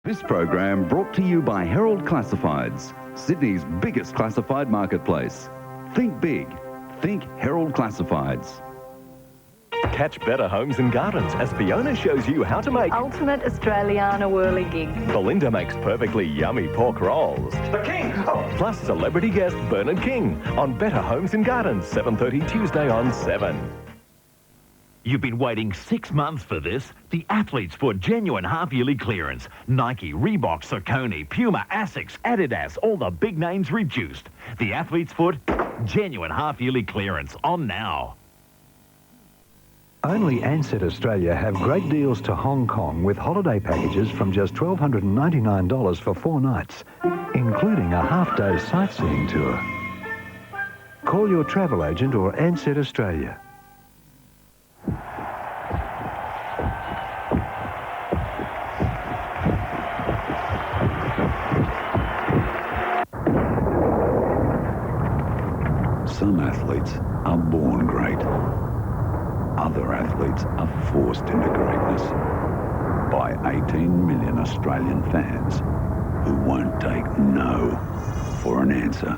This program brought to you by Herald Classifieds, Sydney's biggest classified marketplace. Think big. Think Herald Classifieds. Catch Better Homes and Gardens as Fiona shows you how to make ultimate Australiana whirligig. Belinda makes perfectly yummy pork rolls. The King! Plus celebrity guest Bernard King on Better Homes and Gardens, 7:30 Tuesday on 7. You've been waiting 6 months for this. The Athlete's Foot genuine half-yearly clearance. Nike, Reebok, Saucony, Puma, Asics, Adidas, all the big names reduced. The Athlete's Foot genuine half-yearly clearance on now. Only Ansett Australia have great deals to Hong Kong with holiday packages from just $1,299 for 4 nights, including a half-day sightseeing tour. Call your travel agent or Ansett Australia. Some athletes are born great. Other athletes are forced into greatness by 18 million Australian fans who won't take no for an answer.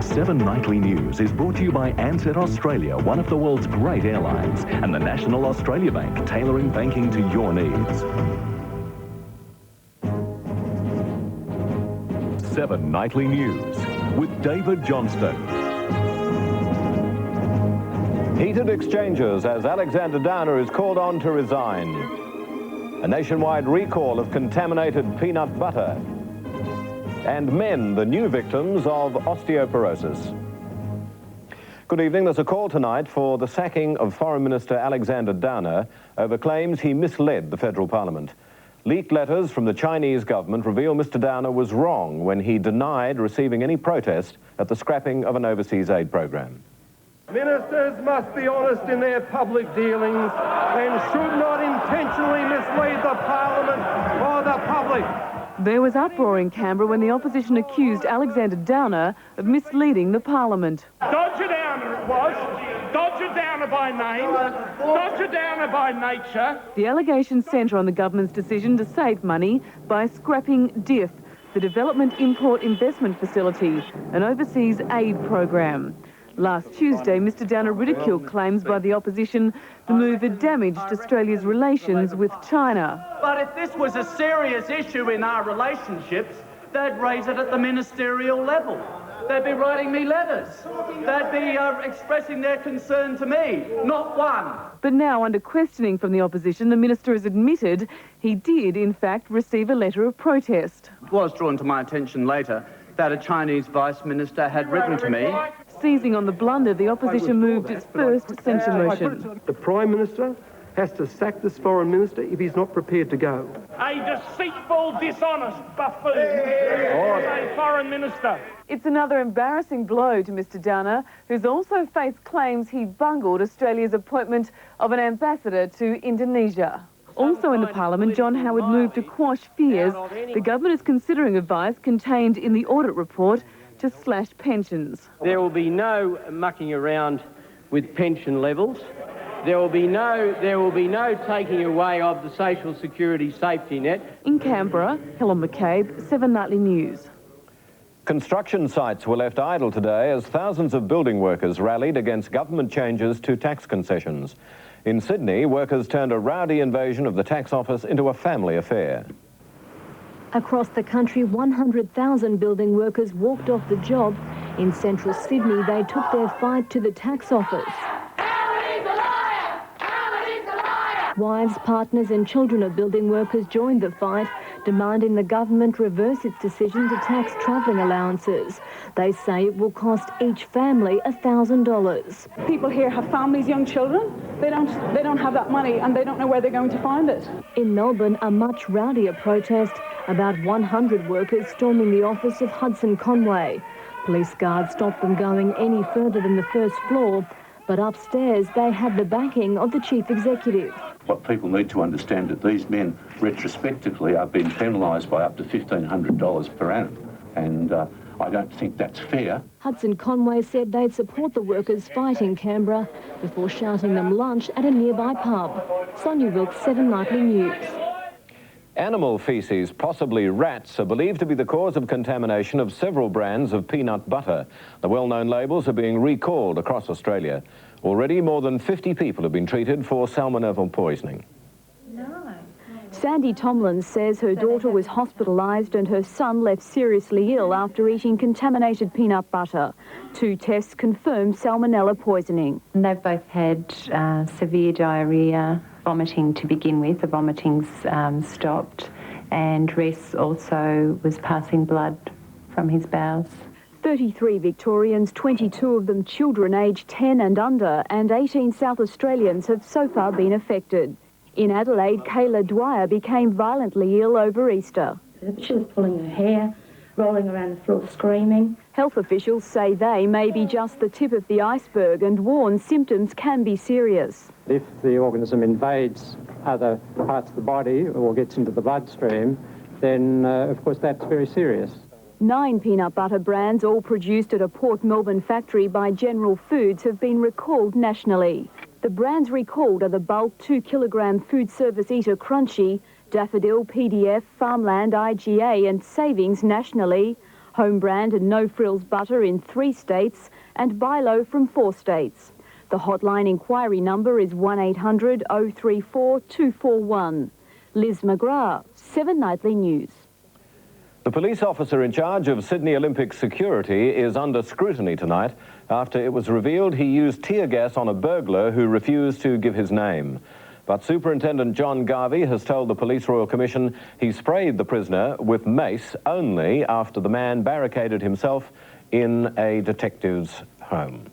Seven Nightly News is brought to you by Ansett Australia, one of the world's great airlines, and the National Australia Bank, tailoring banking to your needs. 7 Nightly News with David Johnston. Heated exchanges as Alexander Downer is called on to resign. A nationwide recall of contaminated peanut butter. And men, the new victims of osteoporosis. Good evening. There's a call tonight for the sacking of Foreign Minister Alexander Downer over claims he misled the federal parliament. Leaked letters from the Chinese government reveal Mr. Downer was wrong when he denied receiving any protest at the scrapping of an overseas aid program. Ministers must be honest in their public dealings and should not intentionally mislead the Parliament or the public. There was uproar in Canberra when the opposition accused Alexander Downer of misleading the Parliament. Dodger Downer it was. Dodger Downer by name. Dodger Downer by nature. The allegations centre on the government's decision to save money by scrapping DIF, the Development Import Investment Facility, an overseas aid program. Last Tuesday, Mr. Downer ridiculed claims by the opposition the move had damaged Australia's relations with China. But if this was a serious issue in our relationships, they'd raise it at the ministerial level. They'd be writing me letters. They'd be expressing their concern to me, not one. But now, under questioning from the opposition, the minister has admitted he did, in fact, receive a letter of protest. It was drawn to my attention later that a Chinese vice minister had written to me. Seizing on the blunder, the opposition moved its first censure motion. The Prime Minister has to sack this Foreign Minister if he's not prepared to go. A deceitful, dishonest buffoon. A Foreign Minister. It's another embarrassing blow to Mr. Downer, who's also faced claims he bungled Australia's appointment of an ambassador to Indonesia. Also in the Parliament, John Howard moved to quash fears the government is considering advice contained in the audit report to slash pensions. There will be no mucking around with pension levels. There will be no taking away of the social security safety net. In Canberra, Helen McCabe, 7 Nightly News. Construction sites were left idle today as thousands of building workers rallied against government changes to tax concessions. In Sydney, workers turned a rowdy invasion of the tax office into a family affair. Across the country, 100,000 building workers walked off the job. In central Sydney, they took their fight to the tax office. Wives, partners and children of building workers joined the fight, demanding the government reverse its decision to tax travelling allowances. They say it will cost each family $1,000. People here have families, young children. They don't have that money and they don't know where they're going to find it. In Melbourne, a much rowdier protest. About 100 workers storming the office of Hudson Conway. Police guards stopped them going any further than the first floor, but upstairs they had the backing of the chief executive. What people need to understand that these men retrospectively are being penalised by up to $1,500 per annum. And I don't think that's fair. Hudson Conway said they'd support the workers' fight in Canberra before shouting them lunch at a nearby pub. Sonia Wilkes, 7 Nightly News. Animal feces, possibly rats, are believed to be the cause of contamination of several brands of peanut butter. The well-known labels are being recalled across Australia. Already, more than 50 people have been treated for salmonella poisoning. Sandy Tomlin says her daughter was hospitalised and her son left seriously ill after eating contaminated peanut butter. 2 tests confirmed salmonella poisoning. They've both had severe diarrhoea, vomiting to begin with. The vomiting's stopped, and Reese also was passing blood from his bowels. 33 Victorians, 22 of them children aged 10 and under, and 18 South Australians have so far been affected. In Adelaide, Kayla Dwyer became violently ill over Easter. She was pulling her hair, rolling around the floor screaming. Health officials say they may be just the tip of the iceberg and warn symptoms can be serious. If the organism invades other parts of the body or gets into the bloodstream, then of course that's very serious. 9 peanut butter brands, all produced at a Port Melbourne factory by General Foods, have been recalled nationally. The brands recalled are the bulk 2-kilogram food service Eater Crunchy, Daffodil, PDF, Farmland, IGA and Savings nationally, Home Brand and No Frills Butter in 3 states and Bilo from 4 states. The hotline inquiry number is 1800 034 241. Liz McGrath, 7 Nightly News. The police officer in charge of Sydney Olympic security is under scrutiny tonight after it was revealed he used tear gas on a burglar who refused to give his name. But Superintendent John Garvey has told the Police Royal Commission he sprayed the prisoner with mace only after the man barricaded himself in a detective's home.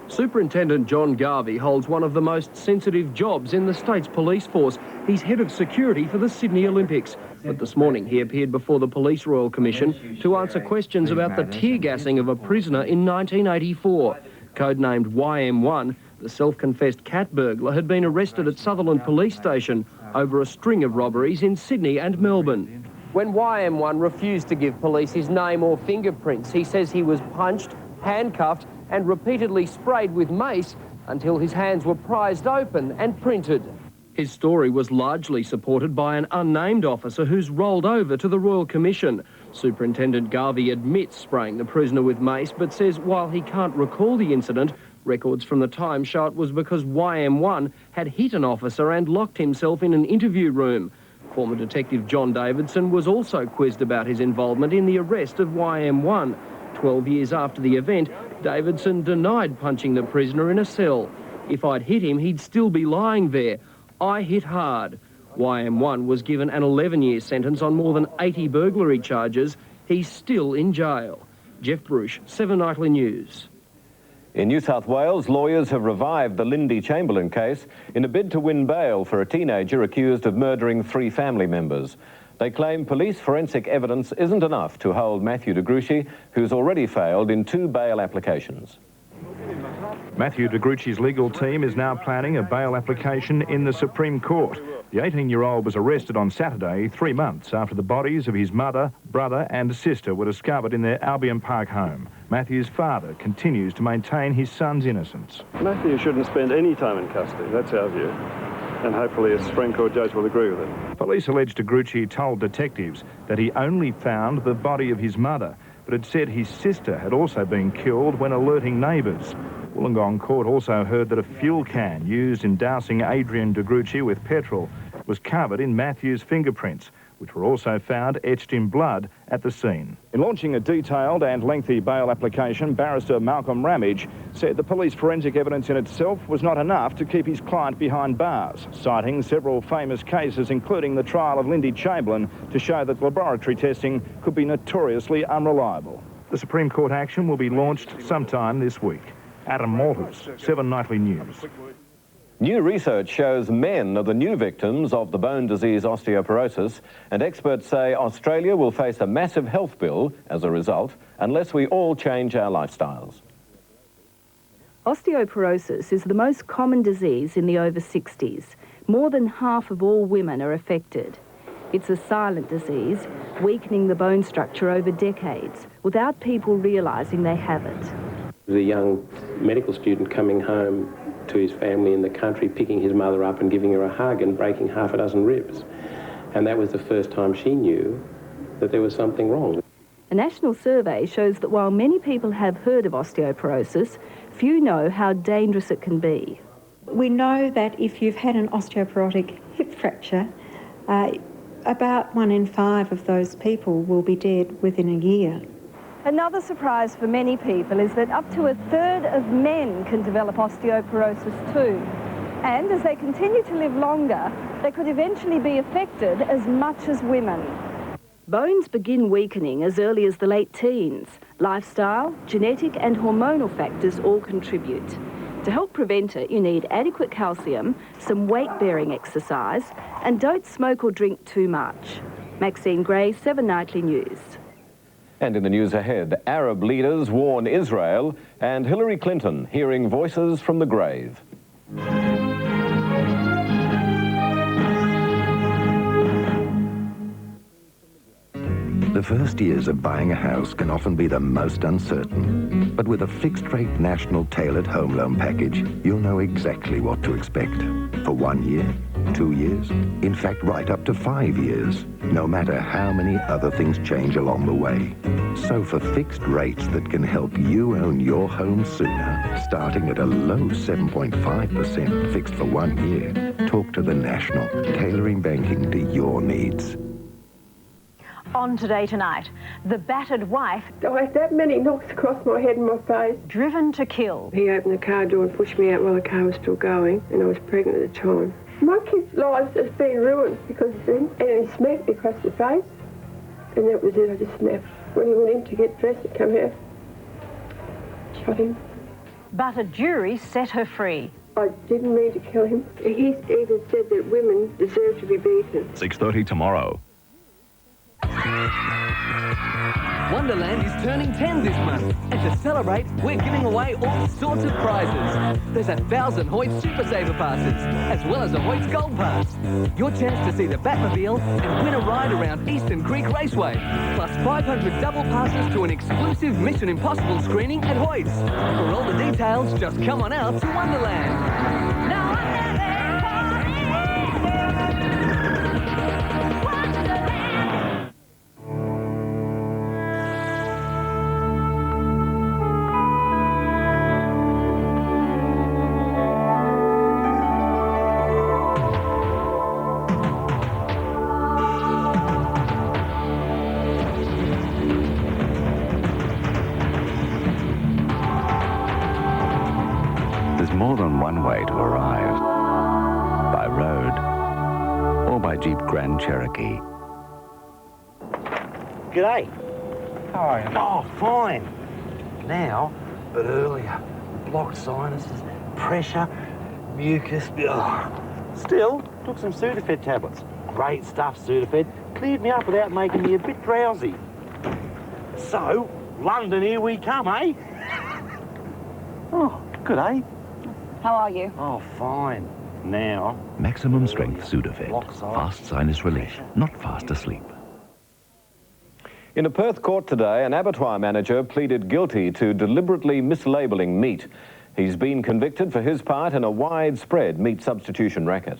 Superintendent John Garvey holds one of the most sensitive jobs in the state's police force. He's head of security for the Sydney Olympics. But this morning he appeared before the Police Royal Commission to answer questions about the tear gassing of a prisoner in 1984. Codenamed YM1, the self-confessed cat burglar had been arrested at Sutherland Police Station over a string of robberies in Sydney and Melbourne. When YM1 refused to give police his name or fingerprints, he says he was punched, handcuffed and repeatedly sprayed with mace until his hands were prized open and printed. His story was largely supported by an unnamed officer who's rolled over to the Royal Commission. Superintendent Garvey admits spraying the prisoner with mace, but says while he can't recall the incident, records from the time show it was because YM1 had hit an officer and locked himself in an interview room. Former Detective John Davidson was also quizzed about his involvement in the arrest of YM1. 12 years after the event, Davidson denied punching the prisoner in a cell. If I'd hit him, he'd still be lying there. I hit hard. YM1 was given an 11-year sentence on more than 80 burglary charges. He's still in jail. Jeff Bruce, 7 Nightly News. In New South Wales, lawyers have revived the Lindy Chamberlain case in a bid to win bail for a teenager accused of murdering 3 family members. They claim police forensic evidence isn't enough to hold Matthew de Gruchy, who's already failed in 2 bail applications. Matthew de Gruchy's legal team is now planning a bail application in the Supreme Court. The 18-year-old was arrested on Saturday, 3 months after the bodies of his mother, brother and sister were discovered in their Albion Park home. Matthew's father continues to maintain his son's innocence. Matthew shouldn't spend any time in custody, that's our view. And hopefully a Supreme Court judge will agree with it. Police allege de Gruchy told detectives that he only found the body of his mother, but had said his sister had also been killed when alerting neighbours. Wollongong Court also heard that a fuel can used in dousing Adrian de Gruchy with petrol was covered in Matthew's fingerprints, which were also found etched in blood at the scene. In launching a detailed and lengthy bail application, barrister Malcolm Ramage said the police forensic evidence in itself was not enough to keep his client behind bars, citing several famous cases, including the trial of Lindy Chamberlain, to show that laboratory testing could be notoriously unreliable. The Supreme Court action will be launched sometime this week. Adam Malters, 7 Nightly News. New research shows men are the new victims of the bone disease osteoporosis, and experts say Australia will face a massive health bill as a result unless we all change our lifestyles. Osteoporosis is the most common disease in the over 60s. More than half of all women are affected. It's a silent disease, weakening the bone structure over decades, without people realising they have it. The young medical student coming home to his family in the country, picking his mother up and giving her a hug and breaking half a dozen ribs. And that was the first time she knew that there was something wrong. A national survey shows that while many people have heard of osteoporosis, few know how dangerous it can be. We know that if you've had an osteoporotic hip fracture, about 1 in 5 of those people will be dead within a year. Another surprise for many people is that up to a third of men can develop osteoporosis too. And as they continue to live longer, they could eventually be affected as much as women. Bones begin weakening as early as the late teens. Lifestyle, genetic and hormonal factors all contribute. To help prevent it, you need adequate calcium, some weight-bearing exercise, and don't smoke or drink too much. Maxine Gray, 7 Nightly News. And in the news ahead, Arab leaders warn Israel, and Hillary Clinton hearing voices from the grave. The first years of buying a house can often be the most uncertain. But with a fixed-rate national tailored home loan package, you'll know exactly what to expect. For 1 year, 2 years, in fact, right up to 5 years, no matter how many other things change along the way. So for fixed rates that can help you own your home sooner, starting at a low 7.5% fixed for 1 year, talk to the National, tailoring banking to your needs. On Today Tonight, the battered wife... I had that many knocks across my head and my face. Driven to kill. He opened the car door and pushed me out while the car was still going, and I was pregnant at the time. My kids' lives has been ruined because of him, and he smacked me across the face, and that was it. I just snapped. When he went in to get dressed and come out, shot him. But a jury set her free. I didn't mean to kill him. He even said that women deserve to be beaten. 6:30 tomorrow. Wonderland is turning 10 this month, and to celebrate, we're giving away all sorts of prizes. There's 1,000 Hoyts Super Saver passes, as well as a Hoyts Gold Pass. Your chance to see the Batmobile and win a ride around Eastern Creek Raceway, plus 500 double passes to an exclusive Mission Impossible screening at Hoyts. For all the details, just come on out to Wonderland. Now There's more than one way to arrive. By road or by Jeep Grand Cherokee. G'day. How are you? Oh, fine. Now, but earlier. Blocked sinuses, pressure, mucus. Still, took some Sudafed tablets. Great stuff, Sudafed. Cleared me up without making me a bit drowsy. So, London, here we come, eh? Oh, g'day. How are you? Oh, fine. Now... Maximum strength Sudafed. Fast sinus relief, not fast asleep. In a Perth court today, an abattoir manager pleaded guilty to deliberately mislabeling meat. He's been convicted for his part in a widespread meat substitution racket.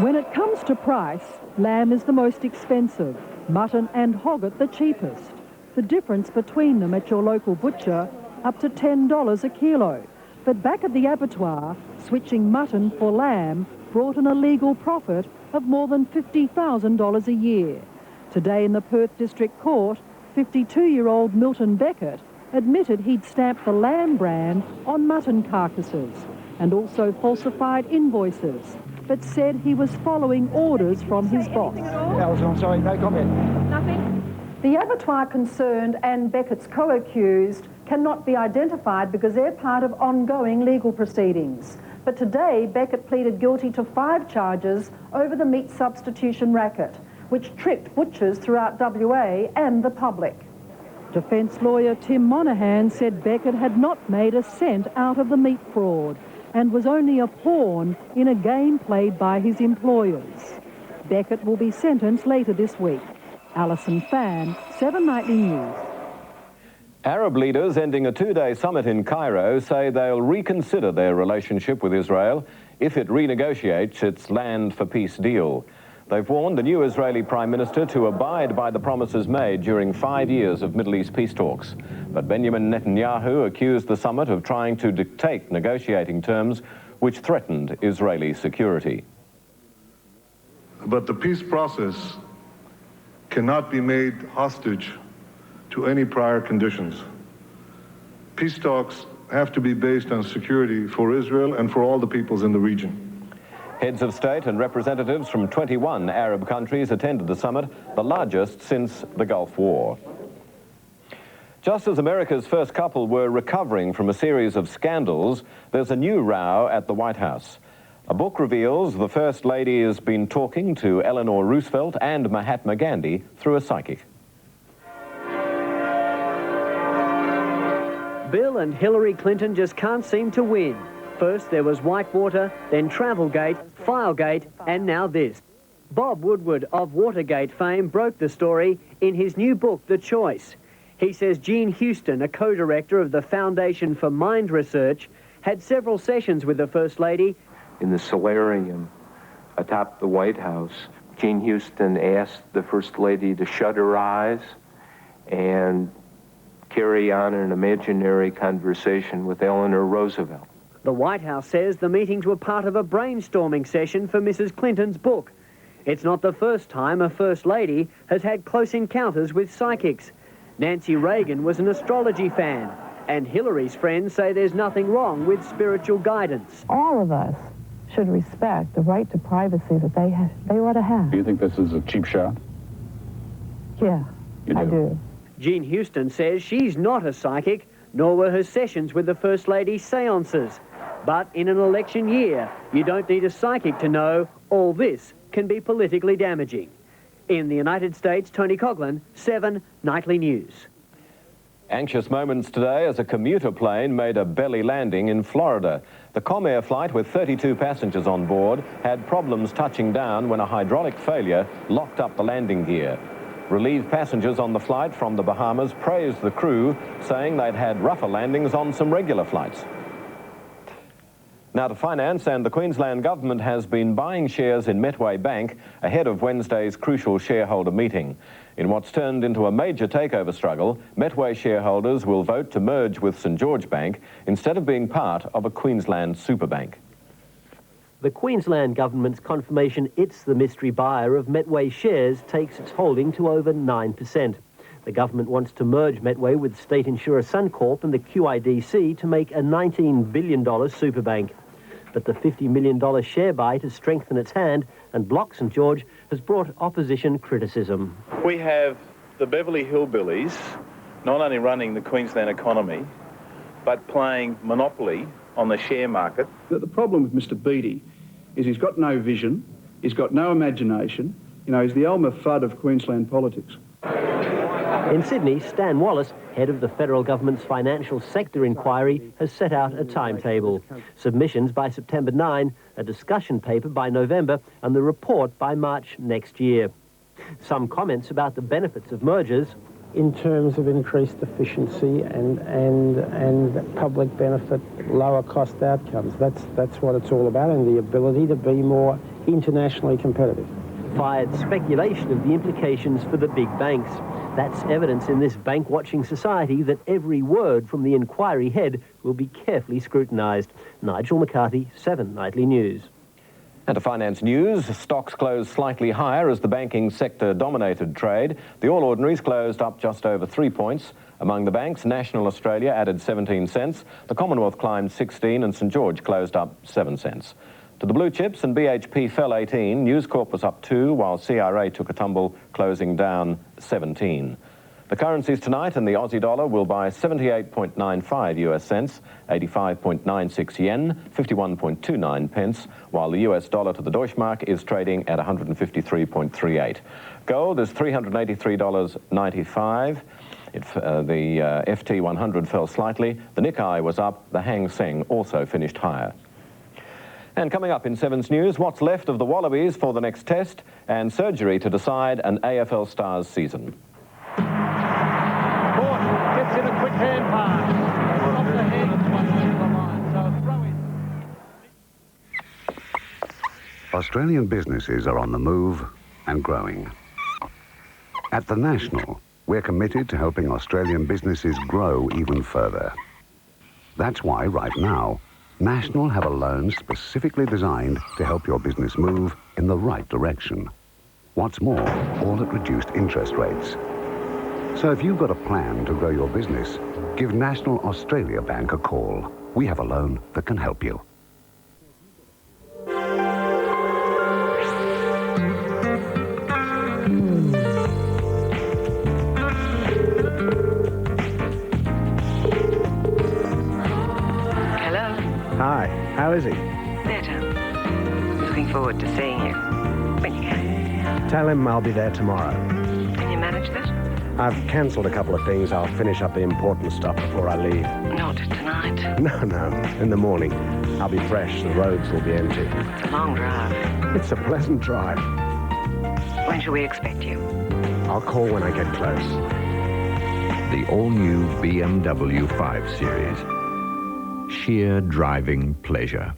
When it comes to price, lamb is the most expensive, mutton and hogget the cheapest. The difference between them at your local butcher, up to $10 a kilo. But back at the abattoir, switching mutton for lamb brought an illegal profit of more than $50,000 a year. Today in the Perth District Court, 52-year-old Milton Beckett admitted he'd stamped the lamb brand on mutton carcasses and also falsified invoices, but said he was following orders from his boss. I'm sorry, no comment. Nothing. The abattoir concerned and Beckett's co-accused cannot be identified because they're part of ongoing legal proceedings. But today, Beckett pleaded guilty to 5 charges over the meat substitution racket, which tricked butchers throughout WA and the public. Defence lawyer Tim Monaghan said Beckett had not made a cent out of the meat fraud, and was only a pawn in a game played by his employers. Beckett will be sentenced later this week. Alison Fan, 7 Nightly News. Arab leaders ending a two-day summit in Cairo say they'll reconsider their relationship with Israel if it renegotiates its land for peace deal. They've warned the new Israeli Prime Minister to abide by the promises made during 5 years of Middle East peace talks. But Benjamin Netanyahu accused the summit of trying to dictate negotiating terms which threatened Israeli security. But the peace process cannot be made hostage to any prior conditions. Peace talks have to be based on security for Israel and for all the peoples in the region. Heads of state and representatives from 21 Arab countries attended the summit, the largest since the Gulf War. Just as America's first couple were recovering from a series of scandals, there's a new row at the White House. A book reveals the First Lady has been talking to Eleanor Roosevelt and Mahatma Gandhi through a psychic. Bill and Hillary Clinton just can't seem to win. First there was Whitewater, then Travelgate, Filegate, and now this. Bob Woodward of Watergate fame broke the story in his new book, The Choice. He says Jean Houston, a co-director of the Foundation for Mind Research, had several sessions with the First Lady. In the solarium atop the White House, Jean Houston asked the First Lady to shut her eyes and carry on an imaginary conversation with Eleanor Roosevelt. The White House says the meetings were part of a brainstorming session for Mrs. Clinton's book. It's not the first time a First Lady has had close encounters with psychics. Nancy Reagan was an astrology fan, and Hillary's friends say there's nothing wrong with spiritual guidance. All of us should respect the right to privacy that they ought to have. Do you think this is a cheap shot? Yeah, I do. Jean Houston says she's not a psychic, nor were her sessions with the First Lady seances. But in an election year, you don't need a psychic to know all this can be politically damaging. In the United States, Tony Coughlin, 7 Nightly News. Anxious moments today as a commuter plane made a belly landing in Florida. The Commuter flight with 32 passengers on board had problems touching down when a hydraulic failure locked up the landing gear. Relieved passengers on the flight from the Bahamas praised the crew, saying they'd had rougher landings on some regular flights. Now to finance, and the Queensland government has been buying shares in Metway Bank ahead of Wednesday's crucial shareholder meeting. In what's turned into a major takeover struggle, Metway shareholders will vote to merge with St George Bank instead of being part of a Queensland superbank. The Queensland government's confirmation it's the mystery buyer of Metway shares takes its holding to over 9%. The government wants to merge Metway with state insurer Suncorp and the QIDC to make a $19 billion superbank. But the $50 million share buy to strengthen its hand and block St George has brought opposition criticism. We have the Beverly Hillbillies not only running the Queensland economy, but playing monopoly on the share market. The problem with Mr Beattie is he's got no vision, he's got no imagination, he's the Elmer Fudd of Queensland politics. In Sydney, Stan Wallace, head of the federal government's financial sector inquiry, has set out a timetable. Submissions by September 9, a discussion paper by November, and the report by March next year. Some comments about the benefits of mergers. In terms of increased efficiency and public benefit, lower cost outcomes. That's what it's all about, and the ability to be more internationally competitive. Fired speculation of the implications for the big banks. That's evidence in this bank-watching society that every word from the inquiry head will be carefully scrutinised. Nigel McCarthy, 7 Nightly News. And to finance news, stocks closed slightly higher as the banking sector dominated trade. The All Ordinaries closed up just over 3 points. Among the banks, National Australia added 17 cents, the Commonwealth climbed 16 and St George closed up 7 cents. To the blue chips, and BHP fell 18, News Corp was up 2, while CRA took a tumble, closing down 17. The currencies tonight, and the Aussie dollar will buy 78.95 US cents, 85.96 yen, 51.29 pence, while the US dollar to the Deutschmark is trading at 153.38. Gold is $383.95. The FT100 fell slightly. The Nikkei was up. The Hang Seng also finished higher. And coming up in Seven's News, what's left of the Wallabies for the next test and surgery to decide an AFL Stars season. Ford gets in a quick hand pass. Off the head of the line. So a throw in. Australian businesses are on the move and growing. At the National, we're committed to helping Australian businesses grow even further. That's why right now, National have a loan specifically designed to help your business move in the right direction. What's more, all at reduced interest rates. So if you've got a plan to grow your business, give National Australia Bank a call. We have a loan that can help you. Hi, how is he? Better. Looking forward to seeing you. When you can. Tell him I'll be there tomorrow. Can you manage that? I've cancelled a couple of things. I'll finish up the important stuff before I leave. Not tonight. No. In the morning. I'll be fresh. The roads will be empty. It's a long drive. It's a pleasant drive. When shall we expect you? I'll call when I get close. The all-new BMW 5 Series. Sheer driving pleasure.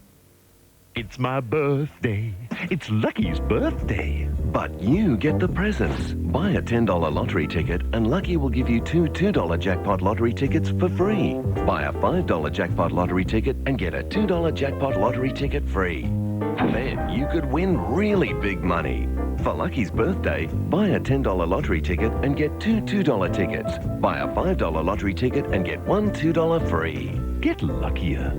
It's my birthday. It's Lucky's birthday. But you get the presents. Buy a $10 lottery ticket and Lucky will give you two $2 jackpot lottery tickets for free. Buy a $5 jackpot lottery ticket and get a $2 jackpot lottery ticket free. Then you could win really big money. For Lucky's birthday, buy a $10 lottery ticket and get two $2 tickets. Buy a $5 lottery ticket and get one $2 free. Get luckier.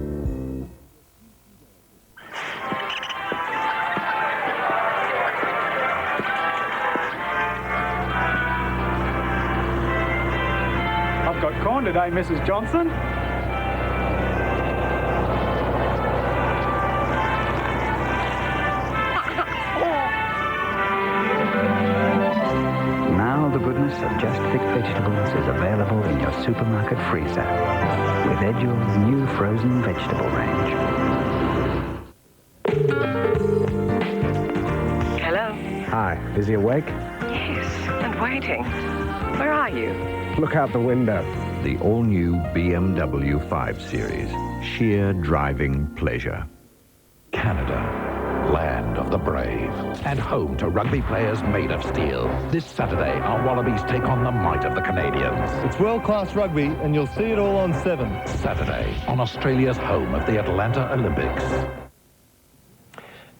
I've got corn today, Mrs. Johnston. Now the goodness of Just Picked Vegetables is available in your supermarket freezer with Edgel's new frozen vegetable range. Hello? Hi, is he awake? Yes, and waiting. Where are you? Look out the window. The all-new BMW 5 Series. Sheer driving pleasure. Canada, land of the brave, and home to rugby players made of steel. This Saturday, our Wallabies take on the might of the Canadians. It's world-class rugby, and you'll see it all on 7. Saturday, on Australia's home of the Atlanta Olympics.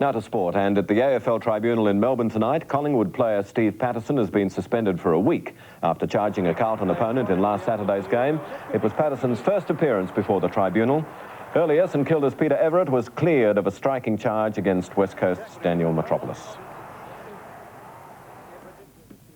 Now to sport, and at the AFL Tribunal in Melbourne tonight, Collingwood player Steve Patterson has been suspended for a week after charging a Carlton opponent in last Saturday's game. It was Patterson's first appearance before the Tribunal. Earlier, St Kilda's Peter Everett was cleared of a striking charge against West Coast's Daniel Metropolis.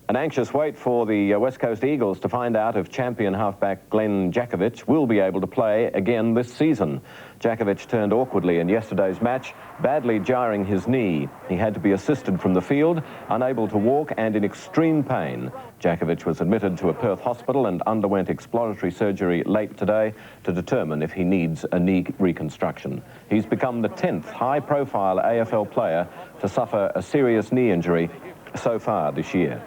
An anxious wait for the West Coast Eagles to find out if champion halfback Glenn Jakovich will be able to play again this season. Jakovich turned awkwardly in yesterday's match, badly jarring his knee. He had to be assisted from the field, unable to walk and in extreme pain. Jakovich was admitted to a Perth hospital and underwent exploratory surgery late today to determine if he needs a knee reconstruction. He's become the 10th high-profile AFL player to suffer a serious knee injury so far this year.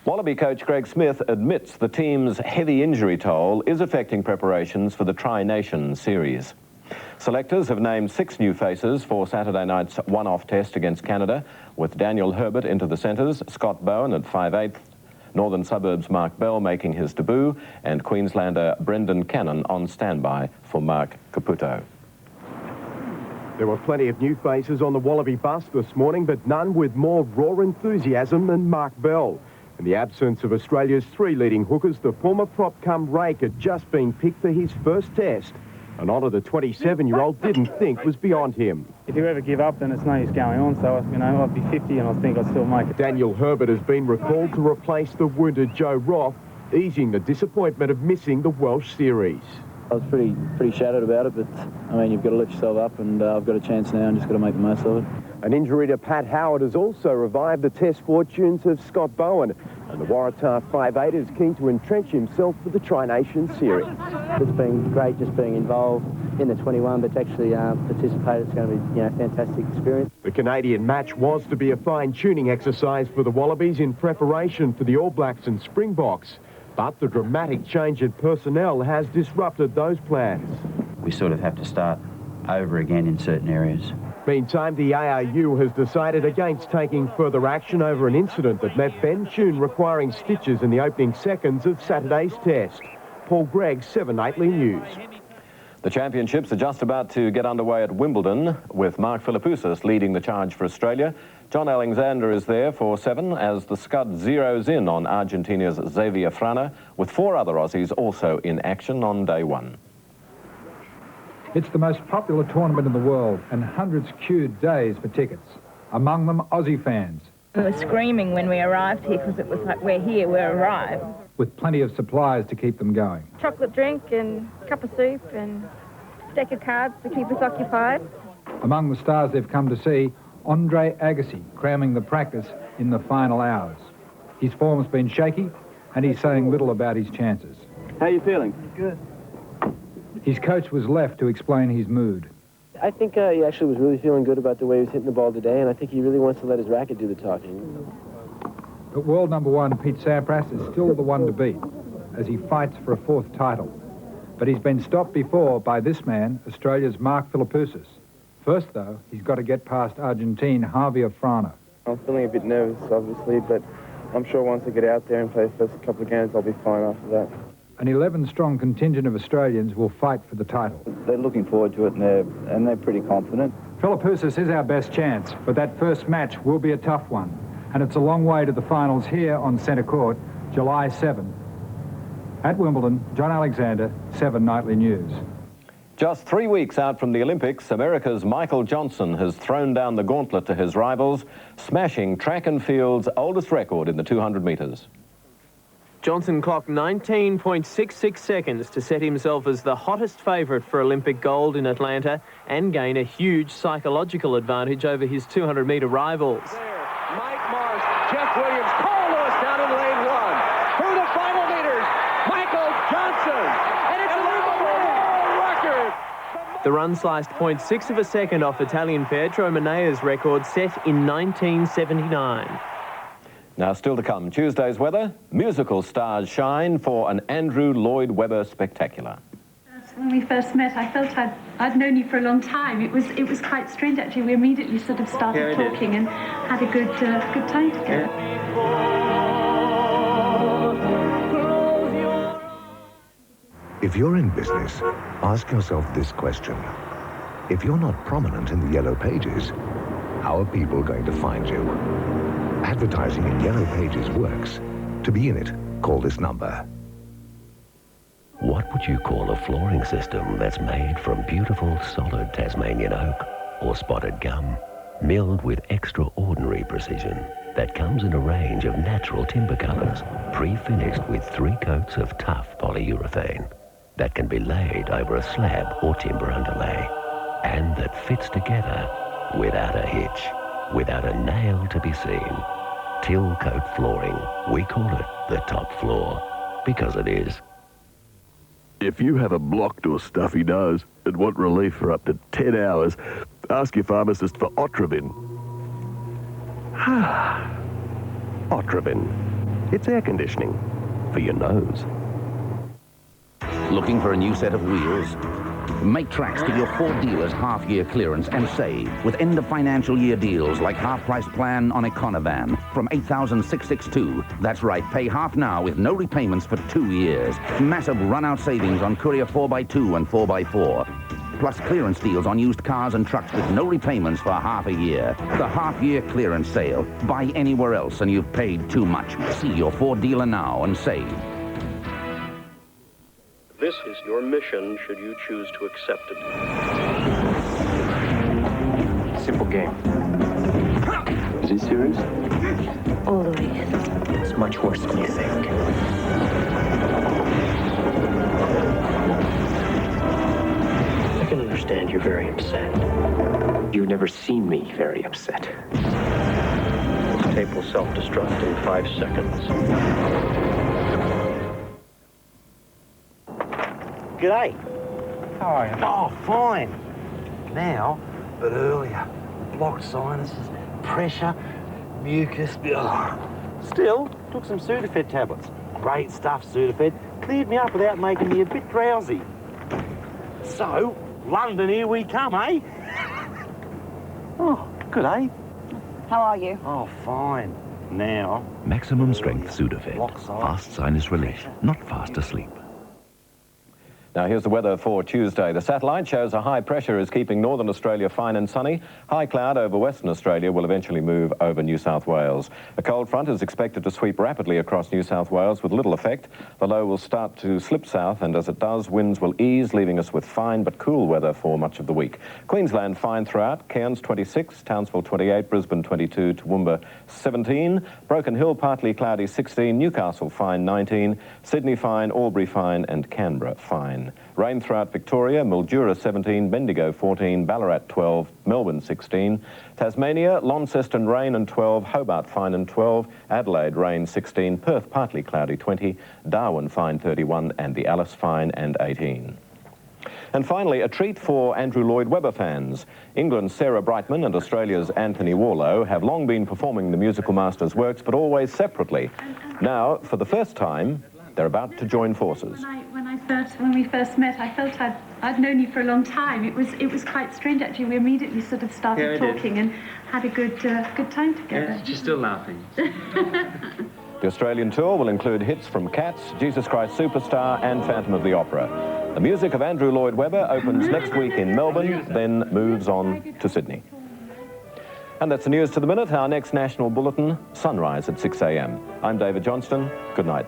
Wallaby coach Greg Smith admits the team's heavy injury toll is affecting preparations for the Tri-Nation series. Selectors have named 6 new faces for Saturday night's one-off test against Canada, with Daniel Herbert into the centres, Scott Bowen at 5/8, Northern Suburbs' Mark Bell making his debut, and Queenslander Brendan Cannon on standby for Mark Caputo. There were plenty of new faces on the Wallaby bus this morning, but none with more raw enthusiasm than Mark Bell. In the absence of Australia's 3 leading hookers, the former prop cum rake had just been picked for his first test. An honour the 27-year-old didn't think was beyond him. If you ever give up, then it's no use going on. So, you know, I'd be 50 and I think I'd still make it. Daniel Herbert has been recalled to replace the wounded Joe Roth, easing the disappointment of missing the Welsh series. I was pretty shattered about it, but, I mean, you've got to lift yourself up, and I've got a chance now and just got to make the most of it. An injury to Pat Howard has also revived the test fortunes of Scott Bowen. And the Waratah 5'8" is keen to entrench himself for the Tri-Nation Series. It's been great just being involved in the 21, but to actually participate, it's going to be, a fantastic experience. The Canadian match was to be a fine-tuning exercise for the Wallabies in preparation for the All Blacks and Springboks. But the dramatic change in personnel has disrupted those plans. We sort of have to start over again in certain areas. Meantime, the ARU has decided against taking further action over an incident that left Ben Tune requiring stitches in the opening seconds of Saturday's test. Paul Gregg, 7 Nightly News. The championships are just about to get underway at Wimbledon, with Mark Philippoussis leading the charge for Australia. John Alexander is there for 7 as the Scud zeroes in on Argentina's Xavier Frana, with 4 other Aussies also in action on day 1. It's the most popular tournament in the world, and hundreds queued days for tickets. Among them, Aussie fans. We were screaming when we arrived here because it was like, we're here, we're arrived. With plenty of supplies to keep them going. Chocolate drink and cup of soup and deck of cards to keep us occupied. Among the stars they've come to see, Andre Agassi cramming the practice in the final hours. His form's been shaky, and he's saying little about his chances. How are you feeling? Good. His coach was left to explain his mood. I think he actually was really feeling good about the way he was hitting the ball today, and I think he really wants to let his racket do the talking. But world number 1, Pete Sampras, is still the one to beat, as he fights for a 4th title. But he's been stopped before by this man, Australia's Mark Philippoussis. First, though, he's got to get past Argentine Javier Frana. I'm feeling a bit nervous, obviously, but I'm sure once I get out there and play the first couple of games, I'll be fine after that. An 11-strong contingent of Australians will fight for the title. They're looking forward to it, and they're pretty confident. Philippoussis is our best chance, but that first match will be a tough one. And it's a long way to the finals here on Centre Court, July 7. At Wimbledon, John Alexander, 7 Nightly News. Just 3 weeks out from the Olympics, America's Michael Johnston has thrown down the gauntlet to his rivals, smashing track and field's oldest record in the 200 metres. Johnston clocked 19.66 seconds to set himself as the hottest favourite for Olympic gold in Atlanta and gain a huge psychological advantage over his 200-metre rivals. Mike Marsh, Jeff Williams, Paul Lewis down in lane 1. Through the final meters, Michael Johnston. And it's a world record. The run sliced 0.6 of a second off Italian Pietro Manea's record set in 1979. Now, still to come, Tuesday's weather, musical stars shine for an Andrew Lloyd Webber spectacular. When we first met, I felt I'd known you for a long time. It was quite strange, actually. We immediately sort of started talking and had a good time together. If you're in business, ask yourself this question. If you're not prominent in the Yellow Pages, how are people going to find you? Advertising in Yellow Pages works. To be in it, call this number. What would you call a flooring system that's made from beautiful, solid Tasmanian oak or spotted gum, milled with extraordinary precision, that comes in a range of natural timber colors, pre-finished with 3 coats of tough polyurethane, that can be laid over a slab or timber underlay, and that fits together without a hitch, without a nail to be seen? Till Coat Flooring. We call it the top floor, because it is. If you have a blocked or stuffy nose and want relief for up to 10 hours, ask your pharmacist for Otrivin. Otrivin. It's air conditioning for your nose. Looking for a new set of wheels? Make tracks to your Ford dealers' half-year clearance and save with end-of-financial-year deals like half-price plan on Econovan from $8,662. That's right, pay half now with no repayments for 2 years. Massive run-out savings on Courier 4x2 and 4x4. Plus clearance deals on used cars and trucks with no repayments for half a year. The half-year clearance sale. Buy anywhere else and you've paid too much. See your Ford dealer now and save. This is your mission, should you choose to accept it. Simple game. Is he serious? Always. It's much worse than you think. I can understand you're very upset. You've never seen me very upset. tape will self-destruct in 5 seconds. G'day. How are you? Oh, fine. Now, but earlier. Blocked sinuses, pressure, mucus. Ugh. Still, took some Sudafed tablets. Great stuff, Sudafed. Cleared me up without making me a bit drowsy. So, London, here we come, eh? Oh, good, eh? How are you? Oh, fine. Now... Maximum strength Sudafed. Fast sinus relief, not fast asleep. Now here's the weather for Tuesday. The satellite shows a high pressure is keeping northern Australia fine and sunny. High cloud over Western Australia will eventually move over New South Wales. A cold front is expected to sweep rapidly across New South Wales with little effect. The low will start to slip south, and as it does, winds will ease, leaving us with fine but cool weather for much of the week. Queensland fine throughout. Cairns 26, Townsville 28, Brisbane 22, Toowoomba 17, Broken Hill partly cloudy 16, Newcastle fine 19, Sydney fine, Albury fine and Canberra fine. Rain throughout Victoria, Mildura 17, Bendigo 14, Ballarat 12, Melbourne 16, Tasmania, Launceston rain and 12, Hobart fine and 12, Adelaide rain 16, Perth partly cloudy 20, Darwin fine 31 and the Alice fine and 18. And finally, a treat for Andrew Lloyd Webber fans. England's Sarah Brightman and Australia's Anthony Warlow have long been performing the musical master's works, but always separately. Now, for the first time, they're about to join forces. When we first met, I felt I'd known you for a long time. It was quite strange, actually. We immediately sort of started talking and had a good time together. Yeah, she's still laughing. The Australian tour will include hits from Cats, Jesus Christ Superstar and Phantom of the Opera. The music of Andrew Lloyd Webber opens next week in Melbourne, then moves on to Sydney. And that's the news to the minute. Our next national bulletin, sunrise at 6 a.m. I'm David Johnston. Good night.